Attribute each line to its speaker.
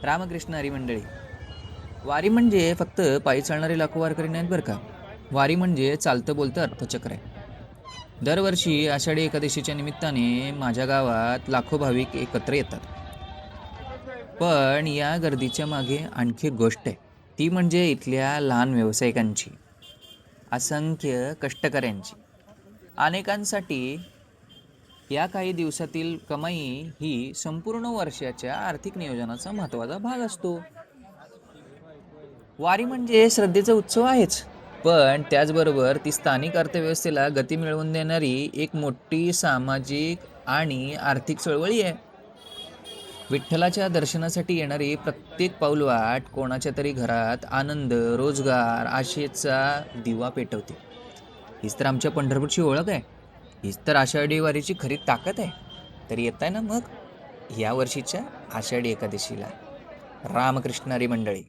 Speaker 1: रामकृष्ण हरी मंडळी. वारी म्हणजे फक्त पायी चालणारे लाखो वारकरी नाहीत बरं का. वारी म्हणजे चालतं बोलतं अर्थचक्र आहे. दरवर्षी आषाढी एकादशीच्या निमित्ताने माझ्या गावात लाखो भाविक एकत्र येतात. पण या गर्दीच्या मागे आणखी एक गोष्ट आहे. ती म्हणजे इथल्या लहान व्यावसायिकांची, असंख्य कष्टकऱ्यांची. अनेकांसाठी या काही दिवसातील कमाई ही संपूर्ण वर्षाच्या आर्थिक नियोजनाचा महत्त्वाचा भाग असतो. वारी म्हणजे श्रद्धेचा उत्सव आहेच, पण त्याचबरोबर ती स्थानिक अर्थव्यवस्थेला गती मिळवून देणारी एक मोठी सामाजिक आणि आर्थिक चळवळी आहे. विठ्ठलाच्या दर्शनासाठी येणारी प्रत्येक पाऊलवाट कोणाच्या तरी घरात आनंद, रोजगार, आशेचा दिवा पेटवते. हीच तर आमच्या पंढरपूरची ओळख आहे. हीच तर आषाढी वारीची खरी ताकद आहे. तर येत आहे ना मग या वर्षीच्या आषाढी एकादशीला. रामकृष्ण हरी मंडळी.